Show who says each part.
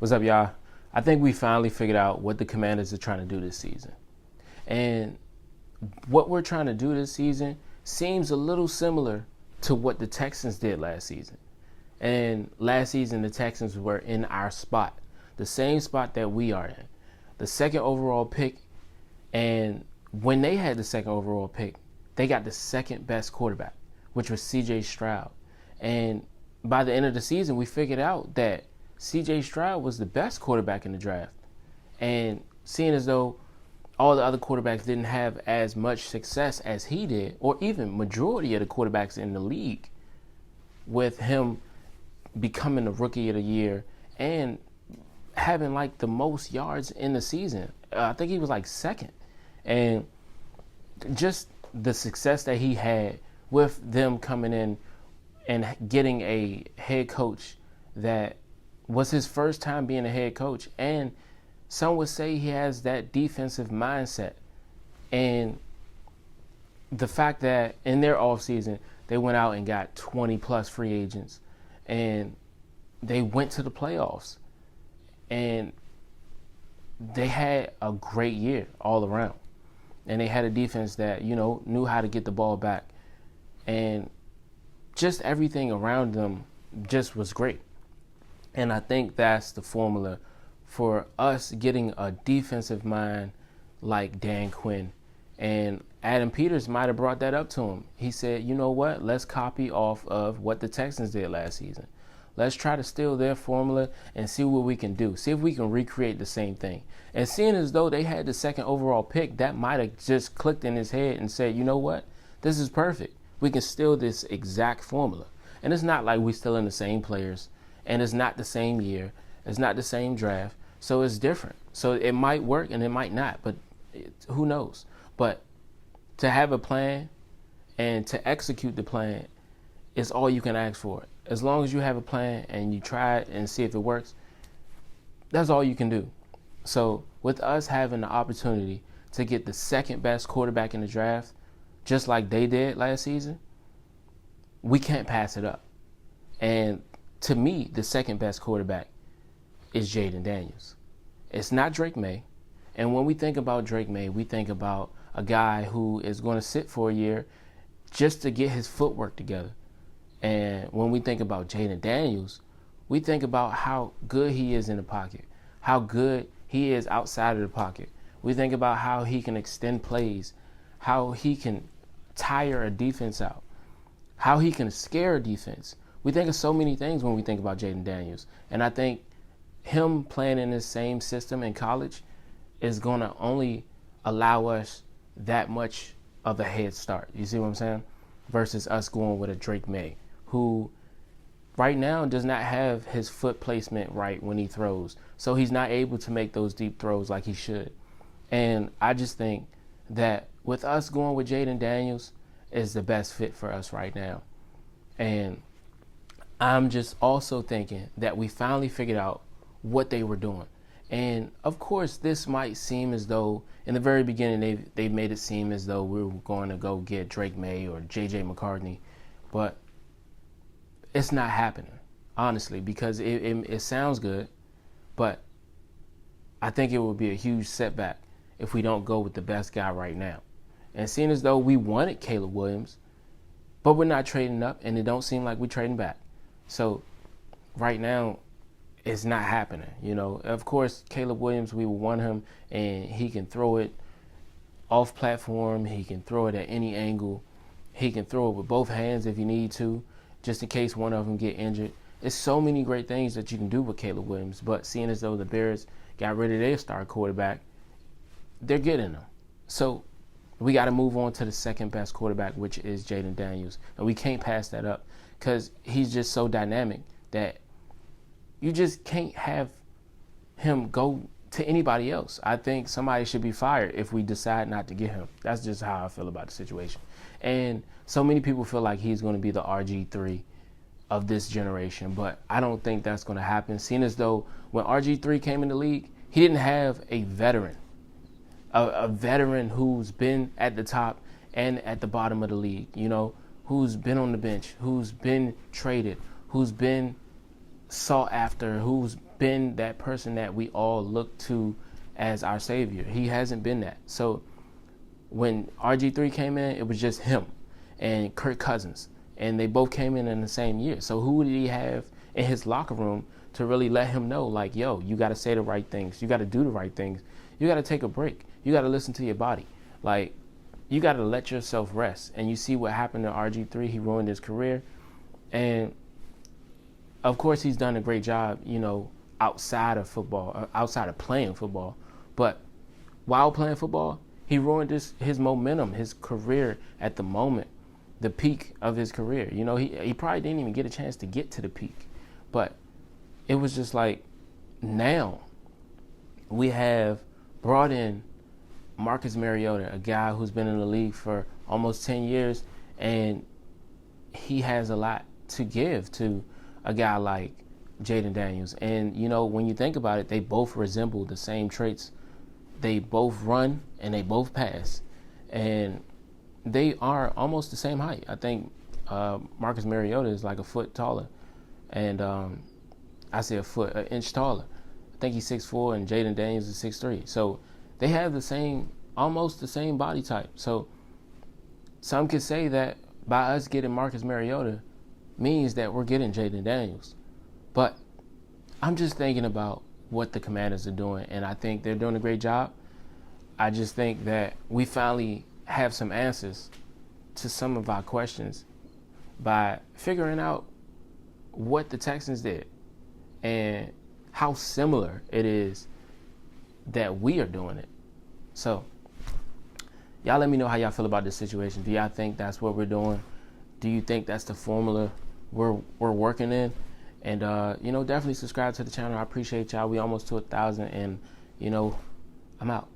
Speaker 1: What's up, y'all? I think we finally figured out what the Commanders are trying to do this season. And what we're trying to do this season seems a little similar to what the Texans did last season. And last season, the Texans were in our spot, the same spot that we are in, the second overall pick. And when they had the second overall pick, they got the second best quarterback, which was C.J. Stroud. And by the end of the season, we figured out that C.J. Stroud was the best quarterback in the draft. And seeing as though all the other quarterbacks didn't have as much success as he did, or even majority of the quarterbacks in the league, with him becoming the rookie of the year and having like the most yards in the season. I think he was like second. And just the success that he had with them coming in and getting a head coach that was his first time being a head coach. And some would say he has that defensive mindset. And the fact that in their offseason, they went out and got 20 plus free agents and they went to the playoffs and they had a great year all around. And they had a defense that, knew how to get the ball back. And just everything around them just was great. And I think that's the formula for us getting a defensive mind like Dan Quinn. And Adam Peters might have brought that up to him. He said, you know what, let's copy off of what the Texans did last season. Let's try to steal their formula and see what we can do. See if we can recreate the same thing. And seeing as though they had the second overall pick, that might have just clicked in his head and said, you know what, this is perfect. We can steal this exact formula. And it's not like we're stealing the same players. And it's not the same year. It's not the same draft. So it's different. So it might work and it might not. But who knows? But to have a plan and to execute the plan is all you can ask for. As long as you have a plan and you try it and see if it works, that's all you can do. So with us having the opportunity to get the second best quarterback in the draft, just like they did last season, we can't pass it up. And to me, the second best quarterback is Jayden Daniels. It's not Drake May. And when we think about Drake May, we think about a guy who is going to sit for a year just to get his footwork together. And when we think about Jayden Daniels, we think about how good he is in the pocket, how good he is outside of the pocket. We think about how he can extend plays, how he can tire a defense out, how he can scare a defense. We think of so many things when we think about Jayden Daniels. And I think him playing in the same system in college is going to only allow us that much of a head start. You see what I'm saying? Versus us going with a Drake May, who right now does not have his foot placement right when he throws. So he's not able to make those deep throws like he should. And I just think that with us going with Jayden Daniels is the best fit for us right now. And I'm just also thinking that we finally figured out what they were doing. And of course, this might seem as though in the very beginning they made it seem as though we were going to go get Drake May or J.J. McCartney. But it's not happening, honestly, because it sounds good, but I think it would be a huge setback if we don't go with the best guy right now. And seeing as though we wanted Caleb Williams, but we're not trading up, and it don't seem like we're trading back. So right now, it's not happening. Of course, Caleb Williams, we want him, and he can throw it off platform. He can throw it at any angle. He can throw it with both hands if you need to, just in case one of them get injured. There's so many great things that you can do with Caleb Williams, but seeing as though the Bears got rid of their star quarterback, they're getting him. So we got to move on to the second best quarterback, which is Jayden Daniels. And we can't pass that up because he's just so dynamic that you just can't have him go to anybody else. I think somebody should be fired if we decide not to get him. That's just how I feel about the situation. And so many people feel like he's going to be the RG3 of this generation, but I don't think that's going to happen. Seeing as though when RG3 came in the league, he didn't have a veteran, a veteran who's been at the top and at the bottom of the league, who's been on the bench, who's been traded, who's been sought after, who's been that person that we all look to as our savior. He hasn't been that. So when RG3 came in, it was just him and Kirk Cousins, and they both came in the same year. So who did he have in his locker room to really let him know, like, yo, you got to say the right things, you got to do the right things, you got to take a break, you got to listen to your body, like, you got to let yourself rest. And you see what happened to RG3. He ruined his career, and of course he's done a great job, you know, outside of football, outside of playing football, but while playing football, he ruined his momentum, his career at the moment, the peak of his career. You know, he probably didn't even get a chance to get to the peak. But it was just like, now we have brought in Marcus Mariota, a guy who's been in the league for almost 10 years, and he has a lot to give to a guy like Jayden Daniels. And, you know, when you think about it, they both resemble the same traits. They both run and they both pass. And they are almost the same height. I think Marcus Mariota is like a foot taller. And I say an inch taller. I think he's 6'4", and Jayden Daniels is 6'3". So they have the same, almost the same body type. So some could say that by us getting Marcus Mariota means that we're getting Jayden Daniels. But I'm just thinking about what the Commanders are doing, and I think they're doing a great job. I just think that we finally have some answers to some of our questions by figuring out what the Texans did and how similar it is that we are doing it. So y'all let me know how y'all feel about this situation. Do y'all think that's what we're doing? Do you think that's the formula we're working in? And you know, definitely subscribe to the channel. I appreciate y'all. We almost to 1,000, and you know, I'm out.